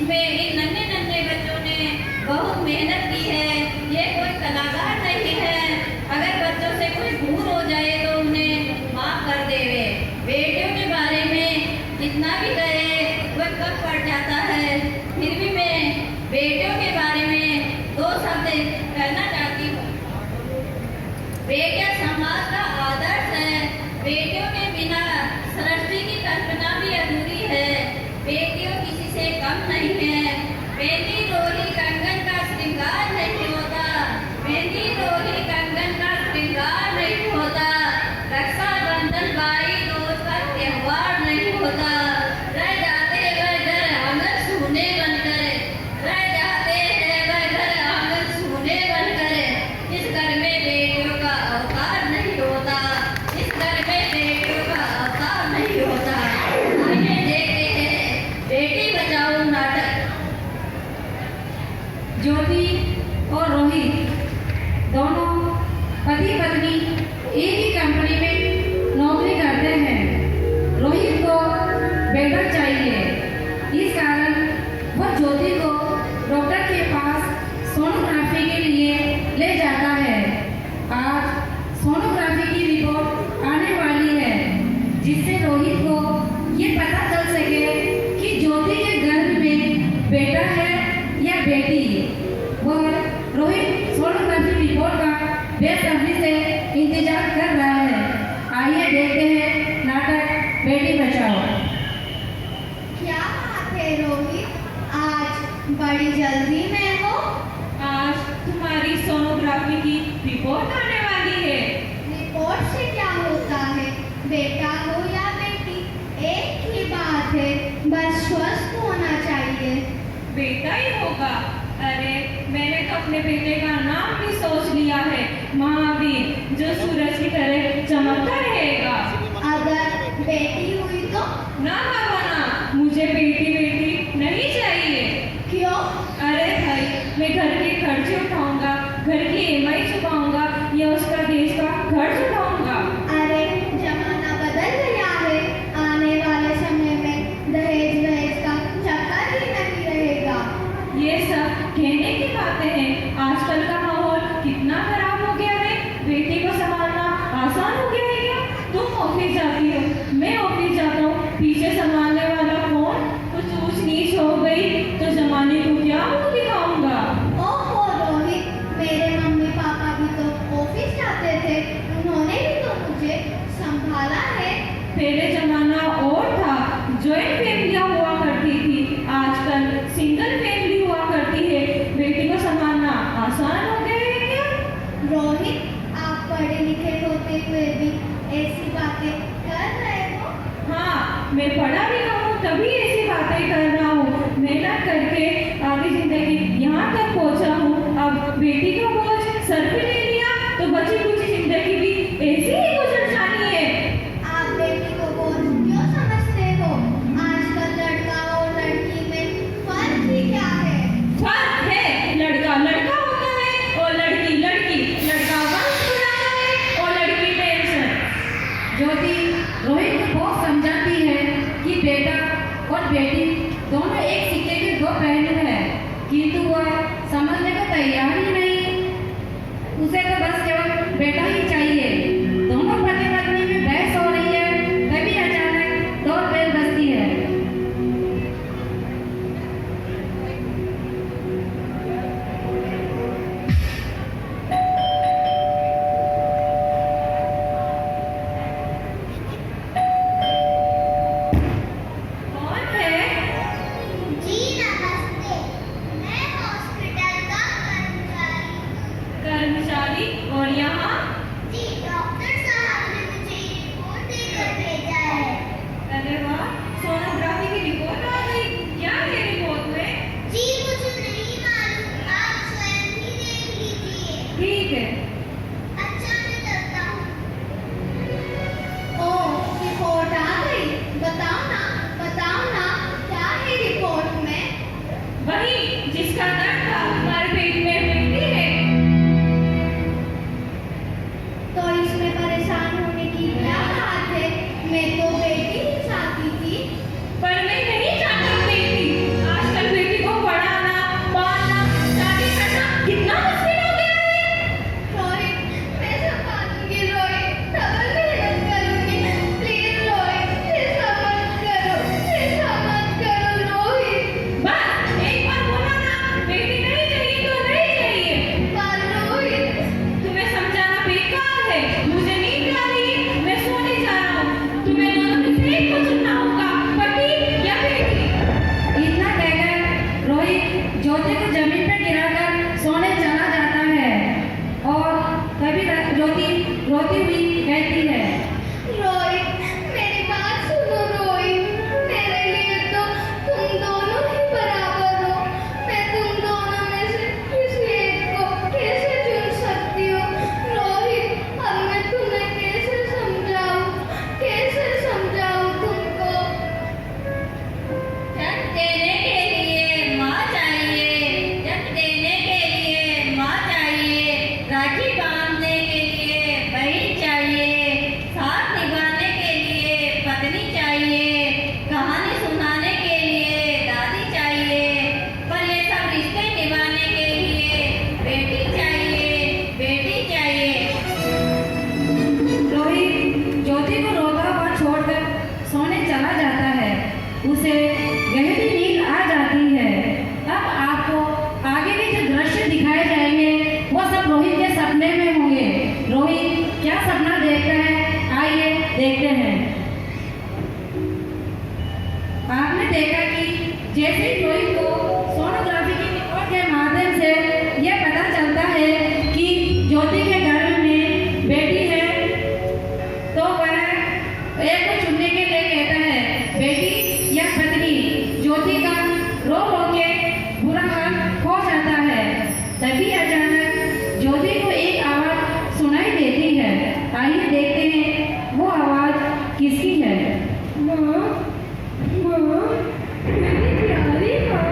इसमें इन नन्हे नन्हे बच्चों ने बहुत मेहनत की है। ये कोई कलाकार नहीं है। अगर बच्चों से कोई भूल हो जाए तो उन्हें माफ कर देवे। बेटियों के बारे में जितना भी कहे वह कम पड़ जाता है। फिर भी मैं बेटियों के बारे में 2 शब्द कहना चाहती हूँ। बेटियां समाज का आदर्श है। बेटियों के बिना सृष्टि की कल्पना भी अधूरी है। बेटियों किसी से कम नहीं है। मेहंदी डोरी कंगन का श्रृंगार नहीं होता। मेहंदी डोरी कंगन का श्रृंगार नहीं होता। रक्षाबंधन भाई दूज का त्योहार नहीं होता। रह जाते वह घर आंगन सूने बनकर, रह जाते हैं वह घर आंगन सूने बनकर। इस घर में बेटियों का अवतार नहीं होता। इस घर में बेटियों का अवतार नहीं होता। आइए देखते हैं बेटी बचाओ नाटक। ज्योति और रोहित दोनों पति पत्नी एक ही कंपनी में नौकरी करते हैं। रोहित को बेटा चाहिए, इस कारण वह ज्योति को डॉक्टर के पास सोनोग्राफी के लिए ले जाता है। आज सोनोग्राफी की रिपोर्ट आने वाली है, जिससे रोहित को ये पता चल सके कि ज्योति के गर्भ में बेटा है या बेटी। वह रोहित सोनोग्राफी रिपोर्ट का बेसब्री से इंतजार कर रहा है। आइए देखते हैं नाटक बेटी बचाओ। क्या बात है रोहित, आज बड़ी जल्दी में हो? आज तुम्हारी सोनोग्राफी की रिपोर्ट आने वाली है। रिपोर्ट से क्या होता है? बेटा हो या बेटी एक ही बात है, बस स्वस्थ होना चाहिए। बेटा ही होगा। अरे मैंने तो अपने बेटे का नाम भी सोच लिया है, महावीर, जो सूरज की तरह चमकता रहेगा। अगर बेटी हुई तो? ना बाबा ना, मुझे बेटी बेटी नहीं चाहिए। क्यों? अरे भाई, मैं घर के खर्चे उठाऊंगा, घर की EMI चुकाऊंगा या उसका देश का खर्च उठाऊंगा। अरे जमाना बदल गया है, आने वाले समय में दहेज वहेज का चक्कर ही नहीं रहेगा। ये सब कहने की बातें हैं। आजकल का माहौल कितना खराब हो गया है। बेटी को संभालना आसान हो गया है क्या? तुम ऑफिस जाती हो, मैं ऑफिस जाता हूँ, पीछे संभालने वाला कौन? कुछ ऊंच नीच हो गई तो जमाने को क्या मुंह दिखाऊंगा? ओहो रोहित, मेरे मम्मी पापा भी तो ऑफिस जाते थे, उन्होंने भी तो मुझे संभाला है। पहले जमाना और था, जॉइंट फैमिलियां हुआ करती थी, आजकल सिंगल फैमिली हुआ करती है। बेटी को संभालना आसान हो गया है क्या? रोहित, आप पढ़े लिखे होते हुए भी ऐसी बातें कर रहे हो? हाँ, मैं पढ़ा लिखा हूँ तभी ऐसी बातें कर रहा हूँ। मेहनत करके आगे जिंदगी यहाँ तक पहुँचा हूँ। अब बेटी का बोझ सर पे ले लिया तो बची कुछ जिंदगी भी ऐसे ही गुजर जानी है। आप बेटी को बोझ क्यों समझते हो? आजकल लड़का और लड़की में फर्क ही क्या है? फर्क है, लड़का लड़का होता है और लड़की लड़की। लड़का वंश बुलाता है और लड़की टेंशन। ज्योति रोहित को बहुत समझाती है कि बेटा और बेटी दोनों एक सिक्के के 2 पहलू हैं, किंतु वह समझने को तैयार ही नहीं। उसे तो बस केवल बेटा ही चाहिए। दोनों पति पत्नी में बहस हो रही है, तभी अचानक डोर बेल बजती है। कौन है? जी नमस्ते, मैं हॉस्पिटल का कर्मचारी। और यहाँ? जी डॉक्टर साहब ने मुझे रिपोर्ट देकर भेजा है। अरे वाह, सोनोग्राफी की रिपोर्ट आ गई। क्या है रिपोर्ट में? जी मुझे नहीं मालूम, आप स्वयं ही देख लीजिए। ठीक है। अच्छा मैं चलता हूँ। ओह रिपोर्ट आ गई, बताओ ना क्या है रिपोर्ट में? वही जिसका दर्द था, हमारे पेट में बेटी है। तो इसमें परेशान होने की क्या बात है? मैं तो बेटी ही चाहती थी। पर मैं नहीं चाहती बेटी। आजकल बेटी रोती हुई कहती है, रोहित, मेरी बात सुनो रोहित, मेरे लिए तो तुम दोनों ही बराबर हो। मैं तुम दोनों में से किसी एक को कैसे चुन सकती हूँ? रोहित, अब मैं तुम्हें कैसे समझाऊँ तुमको? जन्म देने के लिए माँ चाहिए, जन्म देने के लिए माँ चाहिए, राखी बांधने के लिए बहन चाहिए, साथ निभाने के लिए पत्नी चाहिए, कहानी सुनाने के लिए दादी चाहिए, पर ये सब रिश्ते निभाने के लिए बेटी चाहिए। रोहित ज्योति को रोता हुआ छोड़कर सोने चला जाता है। उसे गहरी नींद आ जाती है। अब आपको आगे के जो दृश्य दिखाए जाएंगे वो सब रोहित के सपने में होंगे। रोहित क्या सपना देखता है, आइए देखते हैं। आपने देखा कि जैसे ही रोहित को सोनोग्राफी की रिपोर्ट के माध्यम से यह पता चलता है कि ज्योति के गर्भ में बेटी है, तो वह एक को चुनने के लिए कहता है, बेटी या पत्नी। ज्योति का रो रो के बुरा हाल हो जाता है। तभी अचानक ज्योति को एक आवाज सुनाई देती है। आइए देखते हैं वो आवाज किसकी है। माँ, मेरी प्यारी माँ,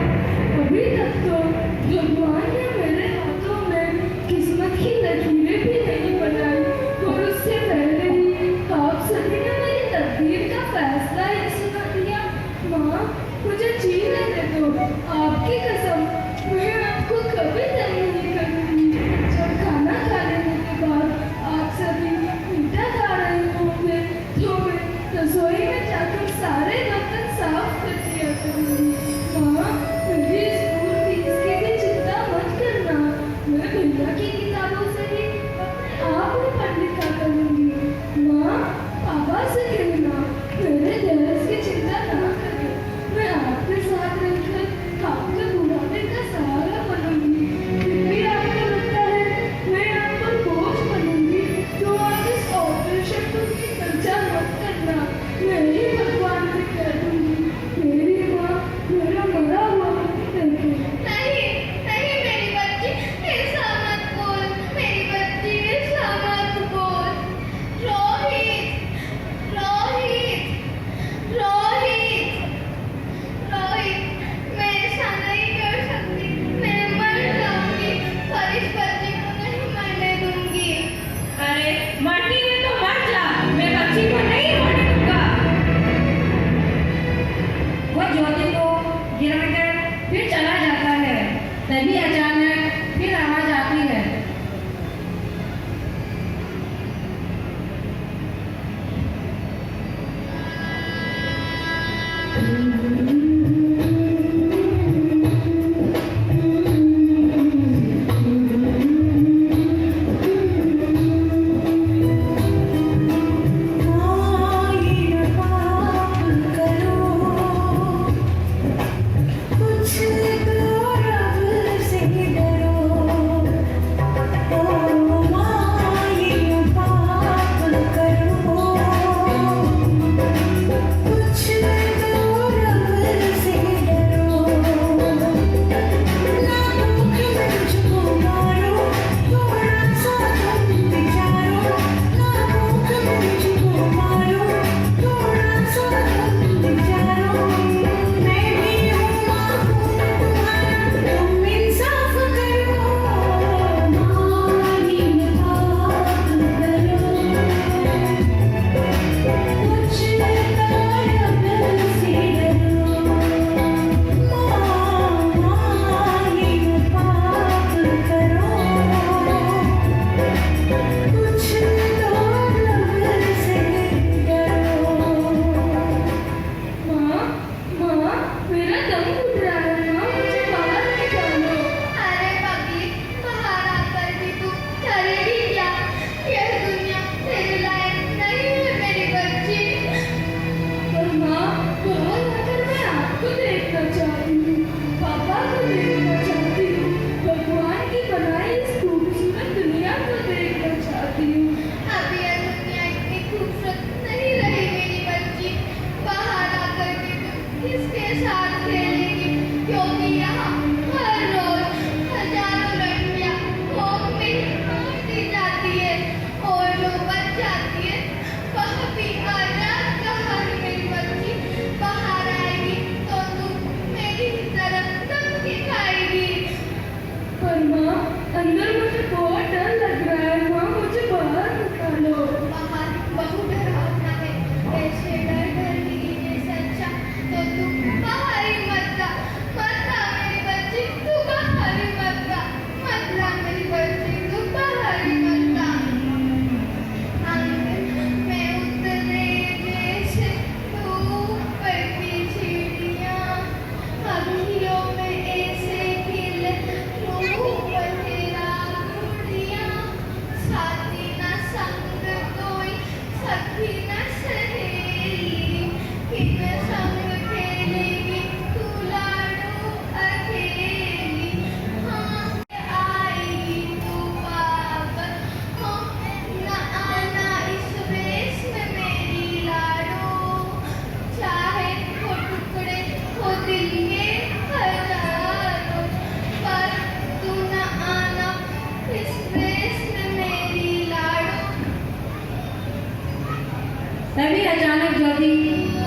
तभी अचानक ज्योति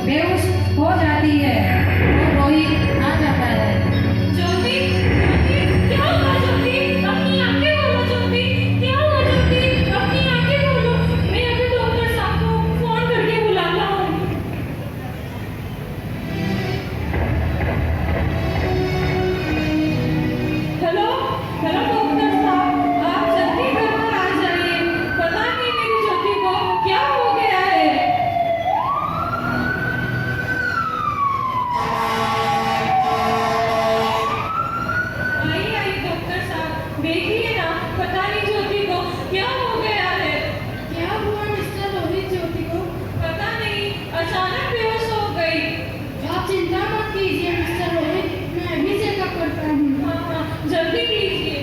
बेहोश हो जाती है और रोहित आ जाता है। ज्योति, ज्योति, क्या हुआ ज्योति? अपनी आंखें खोलो ज्योति, क्या हुआ ज्योति? अपनी आंखें खोलो। मैं अभी डॉक्टर साहब को फोन करके बुलाता हूँ। हेलो, हेलो डॉक्टर साहब, आप जल्दी घर पर आ जाइए। पता नहीं मेरी ज्योति को क्या हो गया है। आई डॉक्टर साहब, देखिए ना, पता नहीं ज्योति को क्या हो गया है। क्या हुआ मिस्टर रोहित ज्योति को? पता नहीं, अचानक बेहोश हो गई। आप चिंता मत कीजिए मिस्टर रोहित, मैं अभी चेकअप करता हूँ। हाँ, जल्दी कीजिए।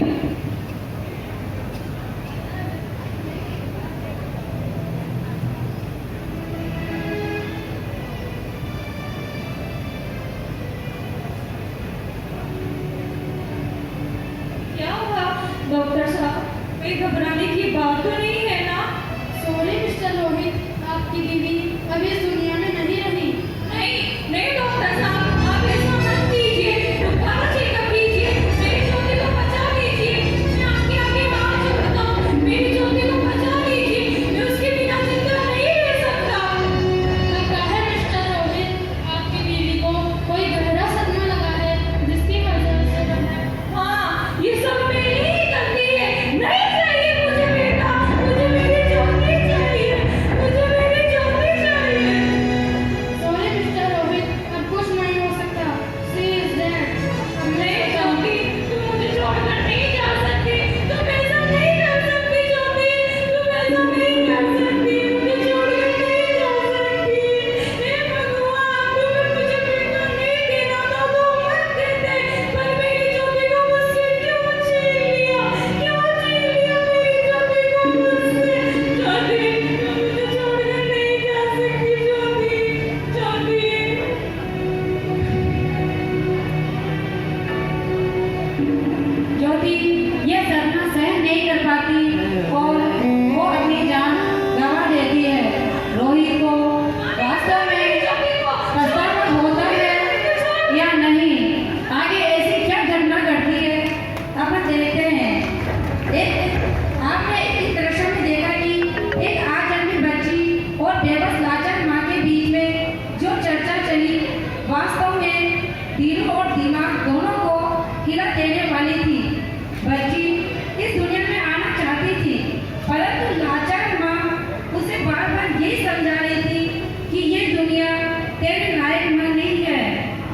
क्या हुआ डॉक्टर साहब? कोई घबराने की बात तो नहीं है ना? सॉरी मिस्टर रोहित, आपकी बीवी अब इस दुनिया में नहीं रही। नहीं, नहीं डॉक्टर साहब, आप ऐसा मत कीजिए। दोबारा चेकअप कीजिए। मेरी ज्योति को बचा लीजिए। मैं आपके आगे हाथ जोड़ता हूँ, मेरी ज्योति को बचा लीजिए। मैं उसके बिना जिंदा नहीं रह सकता। लगता है मिस्टर रोहित, आपकी बीवी को कोई गहरा सदमा लगा है, जिसकी वजह से हाँ, ये सब मेरी ही गलती है। नहीं चाहिए मुझे बेटा, मुझे मेरी ज्योति चाहिए, मुझे मेरी ज्योति चाहिए। सॉरी मिस्टर रोहित, अब कुछ नहीं हो सकता। She is dead. नहीं ज्योति, तुम मुझे छोड़कर नहीं जा सकती। तुम ऐसा नहीं कर सकती ज्योति, तुम ऐसा नहीं कर सकती। मुझे छोड़कर नहीं जा सकती। हे भगवान, तुम्हें मुझे बेटा नहीं देना था तो मत देते, पर मेरी ज्योति को मुझसे क्यों छीन लिया? क्यों छीन लिया मेरी ज्योति को मुझसे? ज्योति, तुम मुझे छोड़कर नहीं जा सकती ज्योति, ज्योति। ज्योति ये सदमा सहन नहीं कर पाती और वो अपनी जान गंवा देती है। रोहित को वास्तव में पछतावा होता है या नहीं, आगे ऐसी क्या घटना घटती है अपन देखते हैं। आपने इस दृश्य में देखा कि एक आजन्मी बच्ची और बेबस लाचार माँ के बीच में जो चर्चा चली, वास्तव में दिल और दिमाग दोनों को हिला देने वाली थी। बच्ची इस दुनिया में आना चाहती थी, परंतु लाचार माँ उसे बार बार यही समझा रही थी कि ये दुनिया तेरे लायक नहीं है,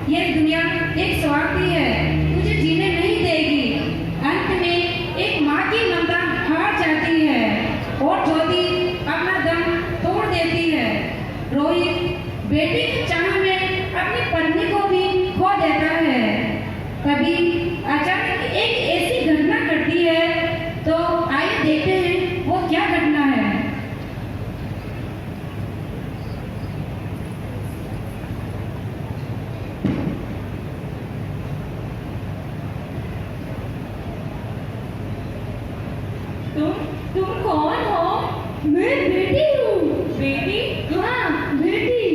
ये दुनिया एक स्वार्थी है, तुझे जीने नहीं देगी। अंत में एक माँ की ममता हार जाती है और ज्योति अपना दम तोड़ देती है। रोहित बेटी की चाह में अपनी पत्नी को भी खो देता है। तभी अचानक एक ऐसी घटना घटती है, तो आइए देखते हैं वो क्या घटना है। तुम कौन हो? मैं बेटी हूँ। बेटी? हाँ, बेटी।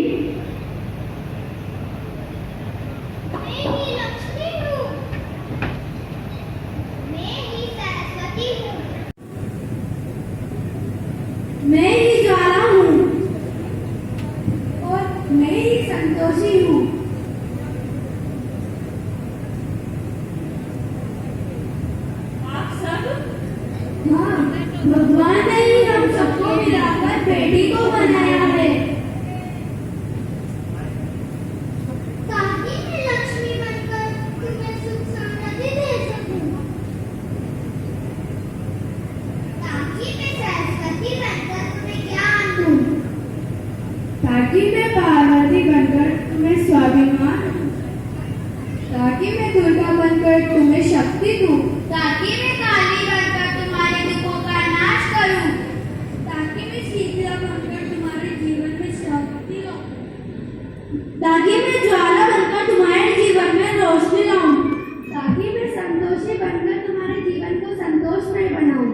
मैं ही लक्ष्मी हूँ। मैं ही सरस्वती हूँ। मैं ही ज्वाला हूँ और मैं ही संतोषी हूँ। आप सब? हाँ, भगवान ने ही हम सबको मिलाकर बेटी को बनाया है, ताकि मैं लक्ष्मी बनकर तुम्हें सुख समृद्धि दे सकूं, ताकि मैं सरस्वती बनकर तुम्हें ज्ञान दूं, ताकि मैं पार्वती बनकर तुम्हें स्वाभिमान दूं, ताकि मैं दुर्गा बनकर तुम्हें शक्ति दूं, ताकि मैं काली बनकर तुम्हारे दुखों का नाश करूं, ताकि मैं शीतला बनकर तुम्हारे जीवन में शक्ति लाऊं, ताकि मैं ज्वाला बनकर तुम्हारे जीवन में रोशनी लाऊं, ताकि मैं संतोषी बनकर तुम्हारे जीवन को संतोषमय बनाऊं,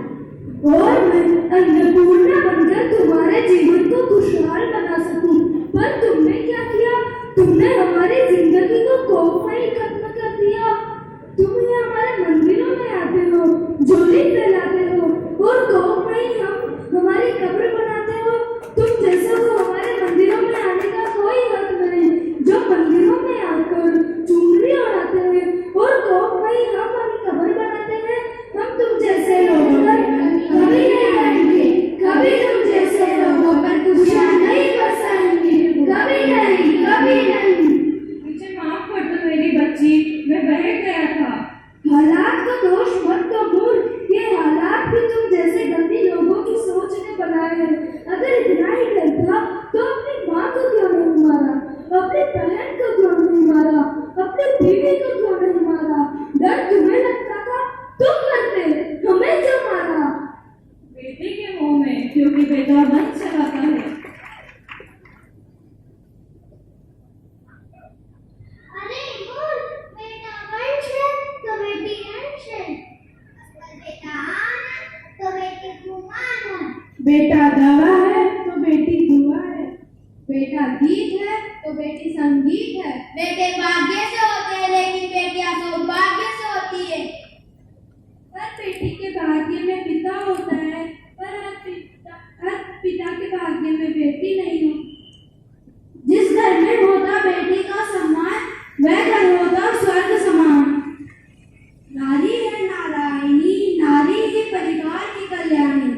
और मैं अन्नपूर्णा बनकर अगर तुम्हारे जीवन को खुशहाल बना सकूं, पर तुमने क्या किया? तुमने हमारी जिंदगी को खौफमयी खत्म कर दिया। तुम ही हमारे मंदिरों में आते हो, झोली फैलाते हो और खौफमयी हम हमारी कब्र बनाते हो। तुम जैसे को हमारे मंदिरों में आने का कोई हक नहीं, जो मंदिरों में आकर चुनरी उड़ाते हैं और खौफमयी हम हमारी कब्र बनाते हैं। हम तुम जैसे लोगों पर कभी नहीं आएंगे, कभी तुम जैसे लोगों पर खुशियां नहीं बरसाएंगे, कभी नहीं, कभी नहीं। मुझे माफ कर दो मेरी बच्ची, मैं बहक गया था। हालात का दोष मत दो मूल, ये हालात भी तुम जैसे गंदी लोगों की सोच ने बनाए हैं। अगर इतना ही डर था तो अपनी माँ को क्यों नहीं मारा, अपनी बहन को क्यों नहीं मारा, अपनी बीवी को क्यों नहीं मारा? डर तुम्हें लगता था, तुम करते, हमें क्यों मारा? बेटे के मुंह में, क्योंकि बेटा बन चलाता है। अरे मूल, बेटा वंश है तो बेटी अंश है, बेटा आनंद तो बेटी गुमान है, बेटा दवा है तो बेटी दुआ है, बेटा गीत है तो बेटी संगीत है। बेटे भाग्य से होते हैं लेकिन बेटियां सौभाग्य से होती है। हर बेटी के भाग्य में पिता होता है, पर हर पिता के भाग्य में बेटी नहीं होती। जिस घर में होता बेटी का सम्मान, वह घर होता स्वर्ग समान। नारी है नारायणी, नारी ही परिवार की कल्याणी।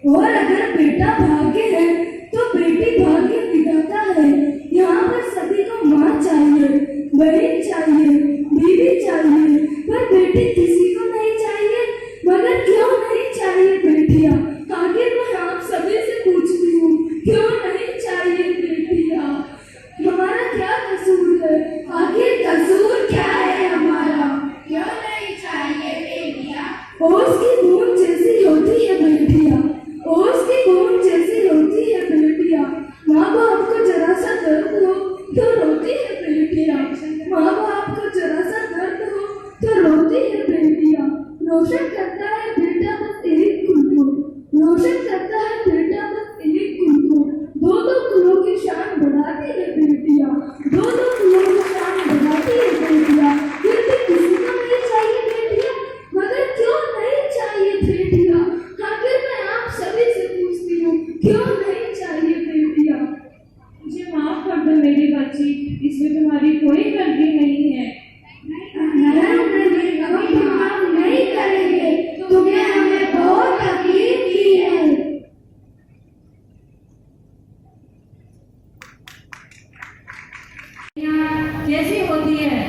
और अगर बेटा भाग्य है तो बेटी भाग्य विधाता है। यहाँ पर सभी को माँ चाहिए, बहन चाहिए, बीवी चाहिए, पर बेटी किसी को नहीं चाहिए। मगर क्यों नहीं चाहिए बेटियाँ? आखिर मैं आप सभी से पूछती हूँ, क्यों नहीं चाहिए बेटियाँ? हमारा क्या कसूर है? आखिर कसूर क्या है हमारा? क्यों नहीं चाहिए बेटियां? ओस की बूंद जैसी होती है बेटियाँ, ओस की बूंद जैसी होती है बेटियाँ। माँ बाप को जरा सा दर्द हो तो रोती है बेटियाँ, माँ बाप को जरा सा दर्द हो तो रोती है बेटियाँ। रोशन करता है बेटा बस एक कुल को, रोशन करता है बेटा बस एक कुल को। दो दो कुलों की शान बढ़ाती है बेटियाँ, दो दो कुलों की शान बढ़ाती है बेटियाँ। फिर भी किसी को नहीं चाहिए बेटियाँ, मगर क्यों नहीं चाहिए बेटियाँ? आखिर मैं आप सभी से पूछती हूँ, क्यों नहीं चाहिए बेटियाँ? मुझे माफ कर दो मेरी बच्ची, इसमें तुम्हारी कोई गलती नहीं है। नहीं करेंगे, तुमने हमें बहुत तकलीफ दी है। कैसी होती है?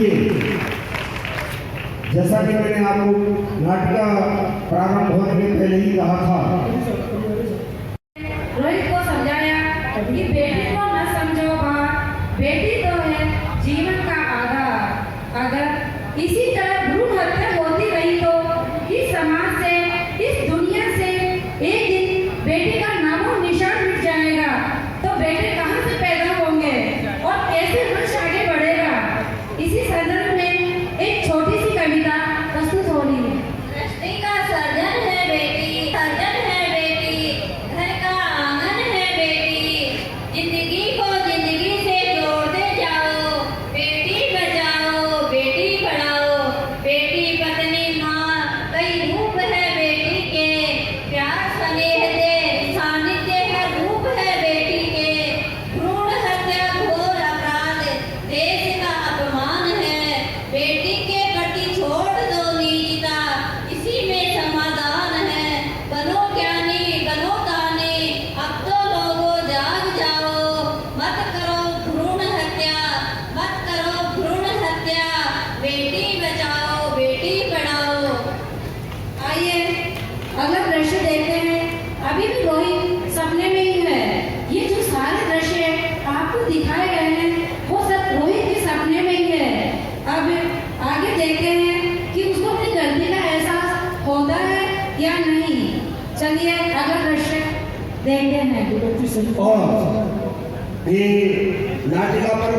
देखिए, जैसा कि मैंने आपको नाटक का प्रारंभ होने के पहले ही कहा था, रोहित को समझाया कि बेटी को न समझो बात, बेटी तो है जीवन का आधार। अगर इसी तरह भ्रूण हत्या होती रही तो इस समाज से, इस दुनिया से एक दिन बेटी का नामो निशान मिट जाएगा। तो बेटे कहाँ से पैदा होंगे और कैसे वंश आगे बढ़ेगा? इसी संदर्भ में एक छोटी सी कविता प्रस्तुत हो रही है। सृष्टि का सर्जन है बेटी, सर्जन है बेटी, घर का आंगन है बेटी, जिंदगी को जिंदगी से जोड़ते जाओ, बेटी बचाओ बेटी पढ़ाओ, बेटी पत्नी माँ कई रूप है बेटी के, प्यार स्नेह दे सानिध्य हर रूप है बेटी के, भ्रूण हत्या घोर अपराध देश का अपमान है, बेटी के प्रति छोड़ दो नीचता, इसी में समाधान है, बनो ज्ञानी बनो दानी, अब तो लोगों जाग जाओ, मत करो भ्रूण हत्या, मत करो भ्रूण हत्या, बेटी बचाओ बेटी पढ़ाओ। आइए अगला दृश्य देखते हैं। अभी भी रोहित सपने में ही है। ये जो सारे दृश्य आपको दिखाए गए हैं वो सब रोहित के सपने में ही है। अब आगे देखते हैं कि उसको अपनी गलती का एहसास होता है या नहीं। चलिए अगला दृश्य देखते हैं। और ये नाटिका पर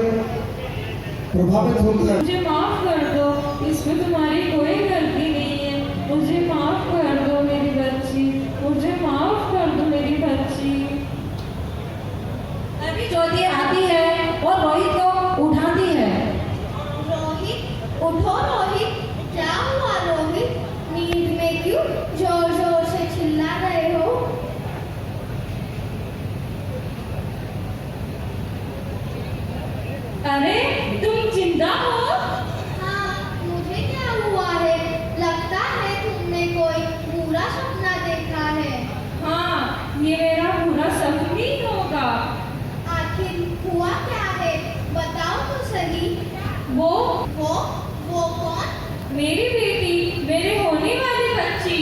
प्रभावित होकर मुझे माफ कर दो, इसमें तुम्हारी कोई गलती नहीं है। मुझे माफ कर दो मेरी बच्ची, मुझे माफ कर दो मेरी बच्ची। अभी ज्योति आती है और रोहित को उठाती है। रोहित उठो रोहित, क्या हुआ रोहित? नींद में क्यों जोर जोर से चिल्ला रहे हो? अरे तुम जिंदा हो? हाँ, मुझे क्या हुआ है? लगता है तुमने कोई बुरा सपना देखा है। हाँ, ये मेरा पूरा सपना ही होगा। आखिर हुआ क्या है? बताओ तो सही। वो वो कौन? मेरी बेटी, मेरे होने वाली बच्ची।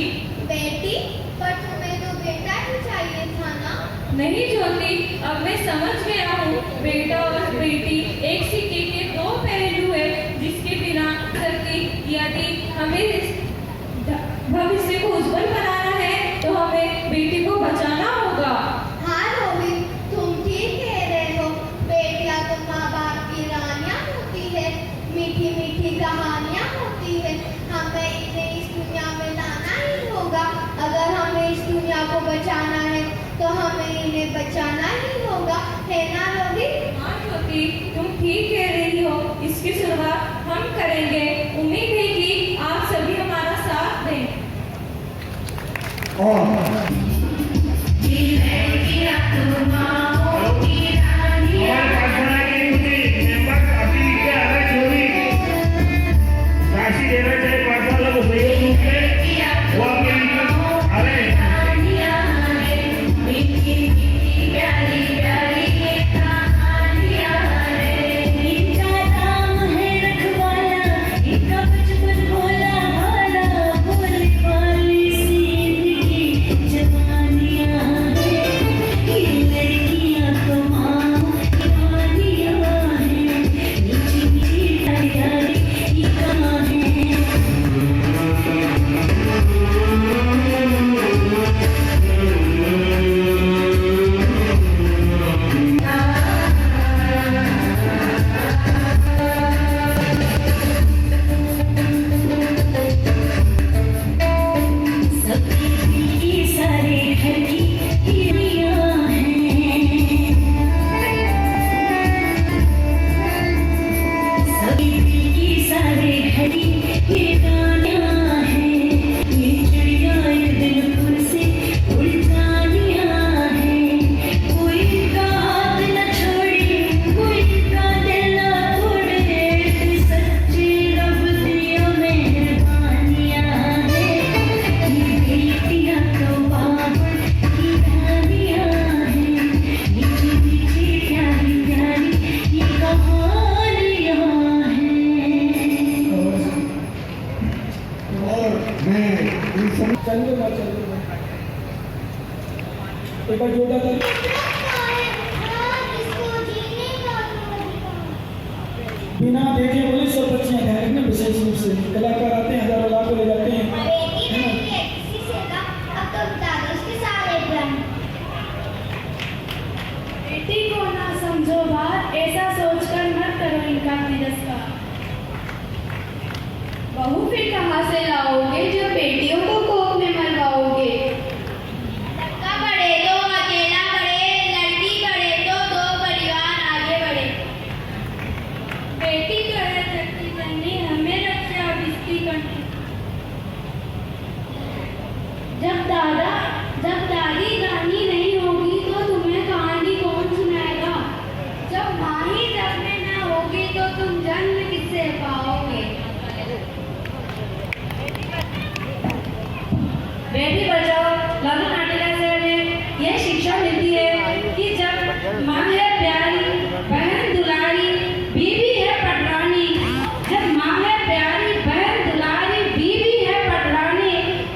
बेटी? पर तुम्हें तो बेटा ही चाहिए था ना? नहीं ज्योति, अब मैं समझ गया हूँ, बेटा और बेटी एक सिक्के के दो पहलू है, जिसके बिना सकती। यदि हमें इस भविष्य को उज्जवल बनाना है तो हमें बेटी को बचाना होगा। हाँ रोहित, तुम ठीक कह रहे हो। बेटियां तो माँ बाप की रानियां होती है, मीठी मीठी कहानियां होती है। हमें इन्हें इस दुनिया में लाना ही होगा। अगर हमें इस दुनिया को बचाना है तो हमें इन्हें बचाना ही होगा, है ना रोहित? हाँ ज्योति, तुम ठीक कह रही हो। इसकी शुरुआत हम करेंगे। उम्मीद है कि आप सभी हमारा साथ दें। और हमारे पाठशाला के कुछ मेंबर अपनी के अलग चोरी राशि देना चाहे पाठशाला को सहयोग रूप में, वो आपके अरे प्यारी प्यारी कहानियां रे, इनका नाम है रखवाला सभी एक बार जोड़ा कर बिना देखे बोले सब बच्चियां ध्यान रखना, विशेष रूप से कलाकार आते हैं, हजारों लाखों ले जाते हैं। बेटी को ना समझो बात, ऐसा सोचकर मत करो इनका तिरस्कार। बहू फिर कहाँ से लाओगे जो बेटियों को कोख में मरवाओगे? लड़का बढ़े तो अकेला बढ़े, लड़की बढ़े तो दो परिवार आगे बढ़े। बेटी तो है शक्ति जननी, हमें रक्षा बिस्ती करनी। जब दादी रानी नहीं होगी तो तुम्हें कहानी कौन सुनाएगा? जब माँ ही जब में न होगी तो तुम जन्म किससे पाओगे? बेटी बचाओ लागू नाटिका से हमें यह शिक्षा मिलती है कि जब माँ है प्यारी, बहन दुलारी, बीवी है पटरानी। जब माँ है प्यारी, बहन दुलारी, बीवी है पटरानी,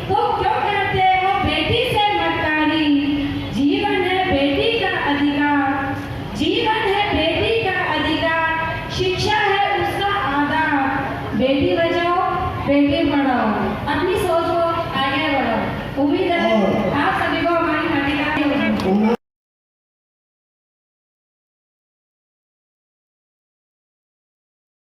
तो क्यों कहते हो बेटी से मक्कारी? जीवन है बेटी का अधिकार, जीवन है बेटी का अधिकार, शिक्षा है उसका आधार। बेटी बचाओ बेटी पढ़ाओ, अपनी सोच को आगे बढ़ाओ। उम्मीद है आप सभी को हमारी नाटिका